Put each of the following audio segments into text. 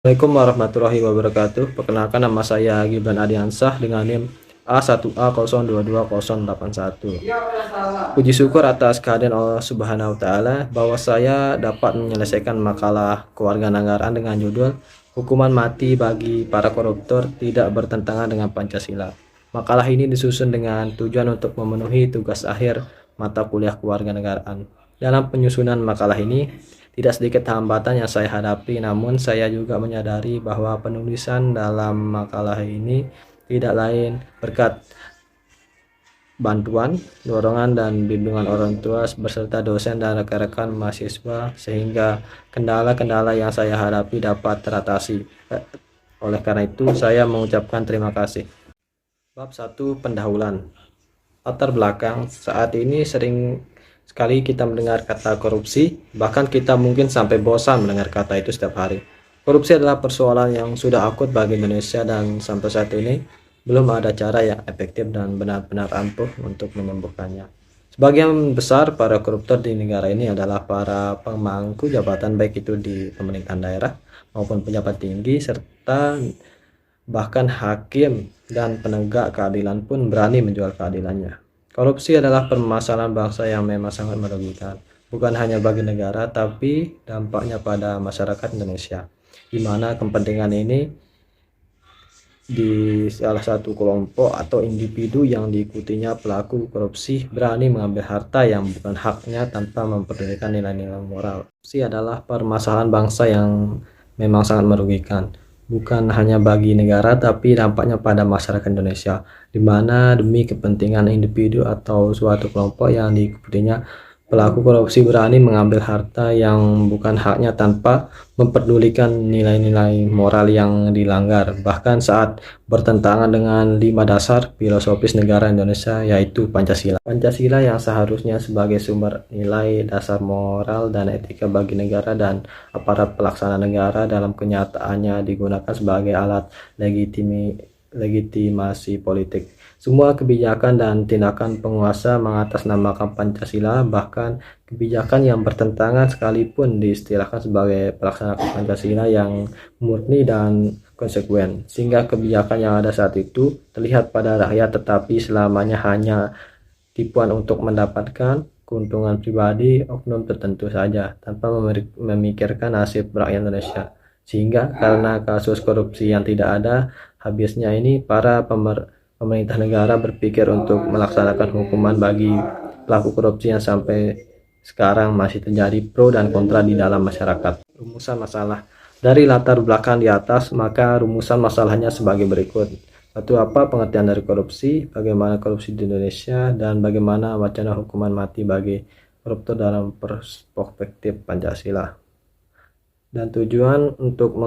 Assalamualaikum warahmatullahi wabarakatuh. Perkenalkan, nama saya Gibran Adiansah dengan NIM A1A022081. Puji syukur atas kehadiran Allah Subhanahu wa Ta'ala bahwa saya dapat menyelesaikan makalah kewarganegaraan dengan judul "Hukuman Mati bagi para koruptor tidak bertentangan dengan Pancasila". Makalah ini disusun dengan tujuan untuk memenuhi tugas akhir mata kuliah kewarganegaraan. Dalam penyusunan makalah ini, tidak sedikit hambatan yang saya hadapi, namun saya juga menyadari bahwa penulisan dalam makalah ini tidak lain berkat bantuan, dorongan, dan bimbingan orang tua beserta dosen dan rekan-rekan mahasiswa, sehingga kendala-kendala yang saya hadapi dapat teratasi. Oleh karena itu, saya mengucapkan terima kasih. Bab 1. Pendahuluan. Latar belakang. Saat ini sering sekali kita mendengar kata korupsi, bahkan kita mungkin sampai bosan mendengar kata itu setiap hari. Korupsi adalah persoalan yang sudah akut bagi Indonesia dan sampai saat ini belum ada cara yang efektif dan benar-benar ampuh untuk menyembuhkannya. Sebagian besar para koruptor di negara ini adalah para pemangku jabatan, baik itu di pemerintahan daerah maupun pejabat tinggi, serta bahkan hakim dan penegak keadilan pun berani menjual keadilannya. Korupsi adalah permasalahan bangsa yang memang sangat merugikan, bukan hanya bagi negara, tapi dampaknya pada masyarakat Indonesia, di mana kepentingan ini di salah satu kelompok atau individu yang diikutinya pelaku korupsi berani mengambil harta yang bukan haknya tanpa memperdulikan nilai-nilai moral. Korupsi adalah permasalahan bangsa yang memang sangat merugikan, bukan hanya bagi negara tapi dampaknya pada masyarakat Indonesia, di mana demi kepentingan individu atau suatu kelompok yang diikutinya pelaku korupsi berani mengambil harta yang bukan haknya tanpa memperdulikan nilai-nilai moral yang dilanggar, bahkan saat bertentangan dengan 5 dasar filosofis negara Indonesia, yaitu Pancasila. Pancasila yang seharusnya sebagai sumber nilai dasar moral dan etika bagi negara dan aparat pelaksana negara, dalam kenyataannya digunakan sebagai alat legitimasi politik. Semua kebijakan dan tindakan penguasa mengatasnamakan Pancasila, bahkan kebijakan yang bertentangan sekalipun diistilahkan sebagai pelaksana Pancasila yang murni dan konsekuen, sehingga kebijakan yang ada saat itu terlihat pada rakyat tetapi selamanya hanya tipuan untuk mendapatkan keuntungan pribadi oknum tertentu saja, tanpa memikirkan nasib rakyat Indonesia. Sehingga karena kasus korupsi yang tidak ada habisnya ini, para pemerintah negara berpikir untuk melaksanakan hukuman bagi pelaku korupsi yang sampai sekarang masih terjadi pro dan kontra di dalam masyarakat. Rumusan masalah. Dari latar belakang di atas, maka rumusan masalahnya sebagai berikut. Satu, apa pengertian dari korupsi, bagaimana korupsi di Indonesia, dan bagaimana wacana hukuman mati bagi koruptor dalam perspektif Pancasila. Dan tujuan untuk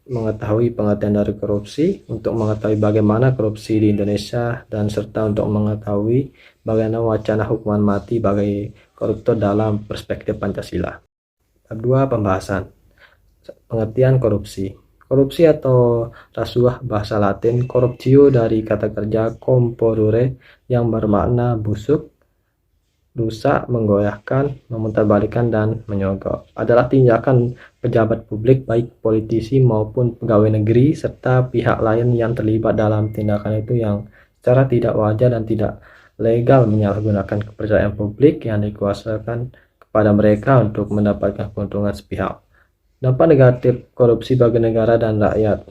mengetahui pengertian dari korupsi, untuk mengetahui bagaimana korupsi di Indonesia, dan serta untuk mengetahui bagaimana wacana hukuman mati bagi koruptor dalam perspektif Pancasila. Bab 2. Pembahasan. Pengertian korupsi. Korupsi atau rasuah bahasa Latin corruptio dari kata kerja comporure yang bermakna busuk, rusak, menggoyahkan, memutarbalikkan, dan menyogok, adalah tindakan pejabat publik baik politisi maupun pegawai negeri serta pihak lain yang terlibat dalam tindakan itu yang secara tidak wajar dan tidak legal menyalahgunakan kepercayaan publik yang dikuasakan kepada mereka untuk mendapatkan keuntungan sepihak. Dampak negatif korupsi bagi negara dan rakyat.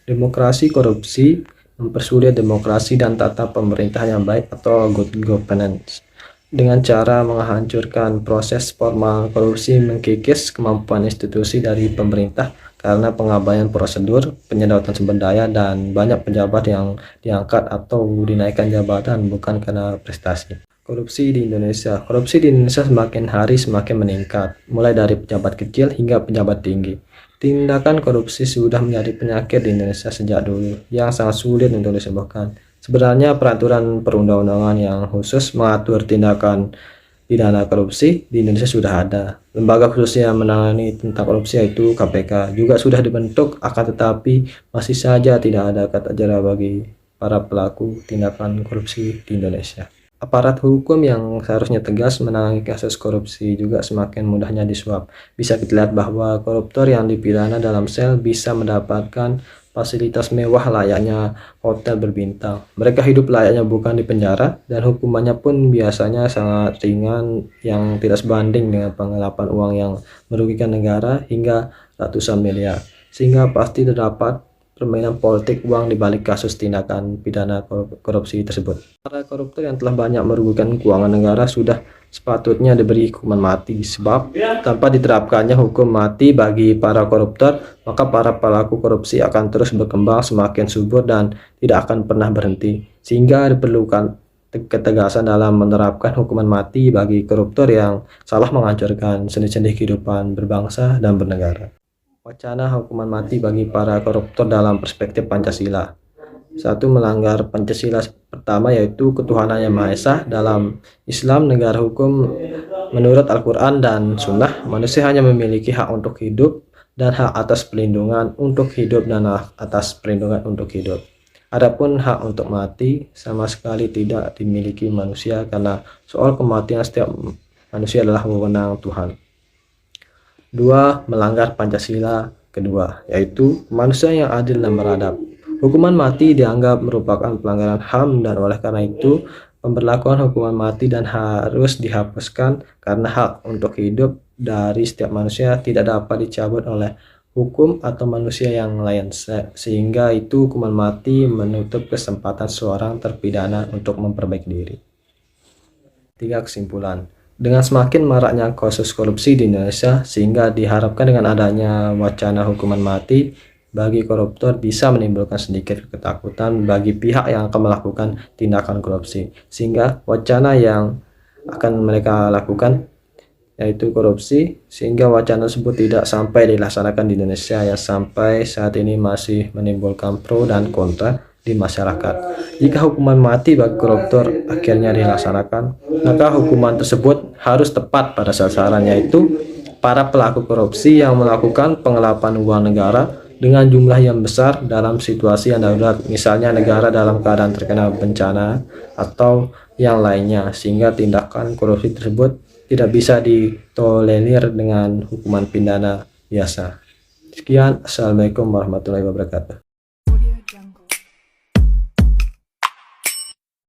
Demokrasi korupsi mempersulit demokrasi dan tata pemerintahan yang baik atau good governance. Dengan cara menghancurkan proses formal, korupsi mengkikis kemampuan institusi dari pemerintah karena pengabaian prosedur, penyedotan sumber daya, dan banyak pejabat yang diangkat atau dinaikkan jabatan bukan karena prestasi. Korupsi di Indonesia. Korupsi di Indonesia semakin hari semakin meningkat, mulai dari pejabat kecil hingga pejabat tinggi. Tindakan korupsi sudah menjadi penyakit di Indonesia sejak dulu, yang sangat sulit untuk disembuhkan. Sebenarnya peraturan perundang-undangan yang khusus mengatur tindakan pidana korupsi di Indonesia sudah ada. Lembaga khusus yang menangani tentang korupsi yaitu KPK juga sudah dibentuk, akan tetapi masih saja tidak ada kata jera bagi para pelaku tindakan korupsi di Indonesia. Aparat hukum yang seharusnya tegas menangani kasus korupsi juga semakin mudahnya disuap. Bisa kita lihat bahwa koruptor yang dipidana dalam sel bisa mendapatkan fasilitas mewah layaknya hotel berbintang. Mereka hidup layaknya bukan di penjara, dan hukumannya pun biasanya sangat ringan yang tidak sebanding dengan penggelapan uang yang merugikan negara hingga ratusan miliar. Sehingga pasti terdapat permainan politik uang di balik kasus tindakan pidana korupsi tersebut. Para koruptor yang telah banyak merugikan keuangan negara sudah sepatutnya diberi hukuman mati, sebab tanpa diterapkannya hukum mati bagi para koruptor, maka para pelaku korupsi akan terus berkembang semakin subur dan tidak akan pernah berhenti. Sehingga diperlukan ketegasan dalam menerapkan hukuman mati bagi koruptor yang salah menghancurkan sendi-sendi kehidupan berbangsa dan bernegara. Wacana hukuman mati bagi para koruptor dalam perspektif Pancasila. Satu, melanggar Pancasila pertama, yaitu ketuhanan yang Maha Esa. Dalam Islam, negara hukum, menurut Al-Quran dan Sunnah, manusia hanya memiliki hak untuk hidup dan hak atas perlindungan untuk hidup dan hak atas perlindungan untuk hidup. Adapun hak untuk mati sama sekali tidak dimiliki manusia, karena soal kematian setiap manusia adalah wewenang Tuhan. 2. Melanggar Pancasila kedua, yaitu kemanusiaan yang adil dan beradab. Hukuman mati dianggap merupakan pelanggaran HAM, dan oleh karena itu pemberlakuan hukuman mati dan harus dihapuskan, karena hak untuk hidup dari setiap manusia tidak dapat dicabut oleh hukum atau manusia yang lain, sehingga itu hukuman mati menutup kesempatan seorang terpidana untuk memperbaiki diri. 3. Kesimpulan. Dengan semakin maraknya kasus korupsi di Indonesia, sehingga diharapkan dengan adanya wacana hukuman mati bagi koruptor bisa menimbulkan sedikit ketakutan bagi pihak yang akan melakukan tindakan korupsi, sehingga wacana yang akan mereka lakukan yaitu korupsi, sehingga wacana tersebut tidak sampai dilaksanakan di Indonesia, yang sampai saat ini masih menimbulkan pro dan kontra di masyarakat. Jika hukuman mati bagi koruptor akhirnya dilaksanakan, maka hukuman tersebut harus tepat pada sasaran, yaitu para pelaku korupsi yang melakukan penggelapan uang negara dengan jumlah yang besar dalam situasi yang darurat, misalnya negara dalam keadaan terkena bencana atau yang lainnya, sehingga tindakan korupsi tersebut tidak bisa ditolerir dengan hukuman pidana biasa. Sekian, Assalamualaikum warahmatullahi wabarakatuh.